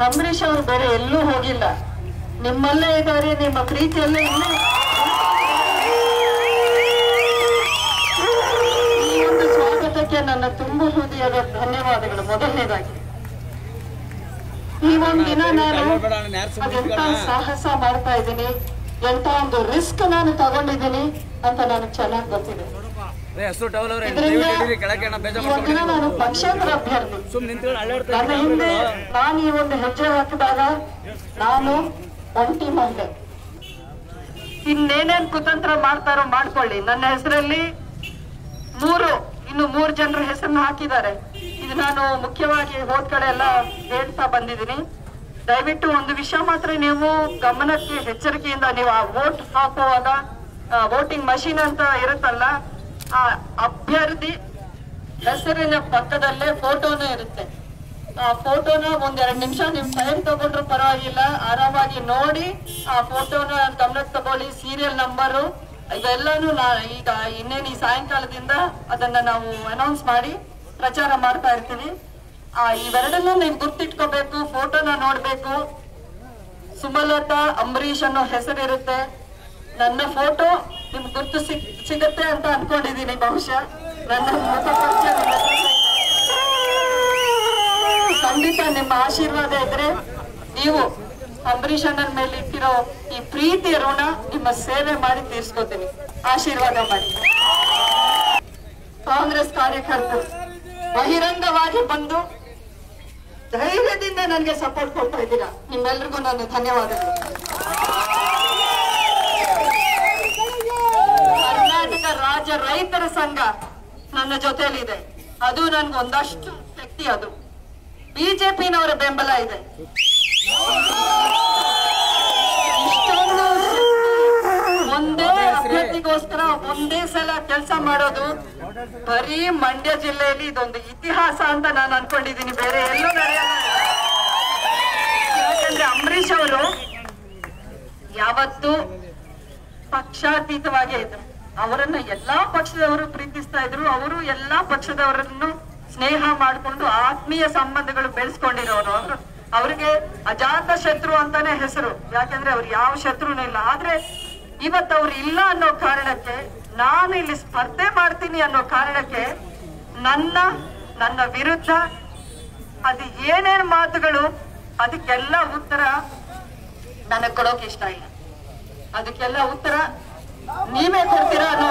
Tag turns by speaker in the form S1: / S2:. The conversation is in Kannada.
S1: ಅಂಬರೀಷ್ ಅವರು ಬೇರೆ ಎಲ್ಲೂ ಹೋಗಿಲ್ಲ, ನಿಮ್ಮಲ್ಲೇ ಇದ್ದಾರೆ, ನಿಮ್ಮ ಪ್ರೀತಿಯಲ್ಲೇ ಇಲ್ಲೇ. ಈ ಒಂದು ಸ್ವಾಗತಕ್ಕೆ ನನ್ನ ತುಂಬ ಹೃದಯದ ಧನ್ಯವಾದಗಳು. ಮೊದಲನೇದಾಗಿ ಈ ಒಂದಿನ ನಾನು ಅದೆಂತ ಸಾಹಸ ಮಾಡ್ತಾ ಇದ್ದೀನಿ, ಎಂತ ಒಂದು ರಿಸ್ಕ್ ನಾನು ತಗೊಂಡಿದ್ದೀನಿ ಅಂತ ನನಗೆ ಚೆನ್ನಾಗಿ ಗೊತ್ತಿದೆ. ಇವತ್ತಿನ ನಾನು ಪಕ್ಷೇತರ ಅಭ್ಯರ್ಥಿ. ನನ್ನ ಹಿಂದೆ ನಾನು ಈ ಒಂದು ಹೆಜ್ಜೆ ಹಾಕಿದಾಗ ನಾನು ಒಂಟಿ ಮಹಿಳೆ. ಇನ್ನೇನೇನ್ ಕುತಂತ್ರ ಮಾಡ್ತಾರೋ ಮಾಡ್ಕೊಳ್ಳಿ, ನನ್ನ ಹೆಸರಲ್ಲಿ ಇನ್ನು ಮೂರು ಜನರ ಹೆಸರನ್ನ ಹಾಕಿದ್ದಾರೆ. ಇದು ನಾನು ಮುಖ್ಯವಾಗಿ ಹೋದ ಕಡೆ ಎಲ್ಲ ಹೇಳ್ತಾ ಬಂದಿದ್ದೀನಿ. ದಯವಿಟ್ಟು ಒಂದು ವಿಷಯ ಮಾತ್ರ ನೀವು ಗಮನಕ್ಕೆ ಎಚ್ಚರಿಕೆಯಿಂದ, ನೀವು ಆ ವೋಟ್ ಹಾಕುವಾಗ ವೋಟಿಂಗ್ ಮಷೀನ್ ಅಂತ ಇರುತ್ತಲ್ಲ, ಆ ಅಭ್ಯರ್ಥಿ ಹೆಸರಿನ ಪಕ್ಕದಲ್ಲೇ ಫೋಟೋನೇ ಇರುತ್ತೆ. ಆ ಫೋಟೋನ ಒಂದೆರಡು ನಿಮಿಷ ನಿಮ್ ಟೈಮ್ ತಗೊಂಡ್ರು ಪರವಾಗಿಲ್ಲ, ಆರಾಮಾಗಿ ನೋಡಿ ಆ ಫೋಟೋನ ಗಮನಕ್ಕೆ ತಗೊಳ್ಳಿ. ಸೀರಿಯಲ್ ನಂಬರು ಇವೆಲ್ಲಾನು ಈಗ ಇನ್ನೇನು ಈ ಸಾಯಂಕಾಲದಿಂದ ಅದನ್ನ ನಾವು ಅನೌನ್ಸ್ ಮಾಡಿ ಪ್ರಚಾರ ಮಾಡ್ತಾ ಇರ್ತೀವಿ. ಇವೆರಡನ್ನೂ ನೀವು ಗುರ್ತಿಟ್ಕೋಬೇಕು, ಫೋಟೋನ ನೋಡ್ಬೇಕು. ಸುಮಲತಾ ಅಂಬರೀಷ್ ಅನ್ನೋ ಹೆಸರಿರುತ್ತೆ. ನನ್ನ ಫೋಟೋ ನಿಮ್ಗೆ ಗುರ್ತು ಸಿಗತ್ತೆ ಅಂತ ಅನ್ಕೊಂಡಿದೀನಿ. ಬಹುಶಃ ನನ್ನ ಖಂಡಿತ ನಿಮ್ಮ ಆಶೀರ್ವಾದ ಇದ್ರೆ, ನೀವು ಅಂಬರೀಷ್ ಅಣ್ಣನ ಮೇಲೆ ಇಟ್ಟಿರೋ ಈ ಪ್ರೀತಿ ಋಣ ನಿಮ್ಮ ಸೇವೆ ಮಾಡಿ ತೀರ್ಸ್ಕೊತೀನಿ. ಆಶೀರ್ವಾದ ಮಾಡಿ. ಕಾಂಗ್ರೆಸ್ ಕಾರ್ಯಕರ್ತರು ಬಹಿರಂಗವಾಗಿ ಬಂದು ಧೈರ್ಯದಿಂದ ನನಗೆ ಸಪೋರ್ಟ್ ಕೊಡ್ತಾ ಇದ್ದೀರಾ, ನಿಮ್ಮೆಲ್ರಿಗೂ ನನ್ನ ಧನ್ಯವಾದಗಳು. ಕರ್ನಾಟಕ ರಾಜ್ಯ ರೈತರ ಸಂಘ ನನ್ನ ಜೊತೆಯಲ್ಲಿದೆ, ಅದು ನನ್ಗೆ ಒಂದಷ್ಟು ಶಕ್ತಿ. ಅದು ಬಿಜೆಪಿನವರ ಬೆಂಬಲ ಇದೆ. ಇಷ್ಟೊಂದು ಒಂದೇ ಅಭ್ಯರ್ಥಿಗೋಸ್ಕರ ಒಂದೇ ಸಲ ಕೆಲಸ ಮಾಡೋದು ಬರೀ ಮಂಡ್ಯ ಜಿಲ್ಲೆಯಲ್ಲಿ ಇದೊಂದು ಇತಿಹಾಸ ಅಂತ ನಾನು ಅನ್ಕೊಂಡಿದ್ದೀನಿ, ಬೇರೆ ಎಲ್ಲೂ ನಡೆಯಲ್ಲ. ಯಾಕಂದ್ರೆ ಅಂಬರೀಷ್ ಅವರು ಯಾವತ್ತೂ ಪಕ್ಷಾತೀತವಾಗೇ ಇದ್ರು. ಅವರನ್ನ ಎಲ್ಲಾ ಪಕ್ಷದವರು ಪ್ರೀತಿಸ್ತಾ ಇದ್ರು. ಅವರು ಎಲ್ಲಾ ಪಕ್ಷದವರನ್ನು ಸ್ನೇಹ ಮಾಡಿಕೊಂಡು ಆತ್ಮೀಯ ಸಂಬಂಧಗಳು ಬೆಳೆಸ್ಕೊಂಡಿರೋರು. ಅವ್ರಿಗೆ ಅಜಾತ ಶತ್ರು ಅಂತಾನೆ ಹೆಸರು, ಯಾಕಂದ್ರೆ ಅವ್ರು ಯಾವ ಶತ್ರುನೂ ಇಲ್ಲ. ಆದ್ರೆ ಇವತ್ತು ಅವ್ರು ಇಲ್ಲ ಅನ್ನೋ ಕಾರಣಕ್ಕೆ, ನಾನು ಇಲ್ಲಿ ಸ್ಪರ್ಧೆ ಮಾಡ್ತೀನಿ ಅನ್ನೋ ಕಾರಣಕ್ಕೆ ನನ್ನ ವಿರುದ್ಧ ಅದು ಏನೇನು ಮಾತುಗಳು, ಅದಕ್ಕೆಲ್ಲ ಉತ್ತರ ನನಗೆ ಕೊಡೋಕೆ ಇಷ್ಟ ಇಲ್ಲ. ಅದಕ್ಕೆಲ್ಲ ಉತ್ತರ ನೀವೇ ಕೊಡ್ತೀರಾ ಅನ್ನೋ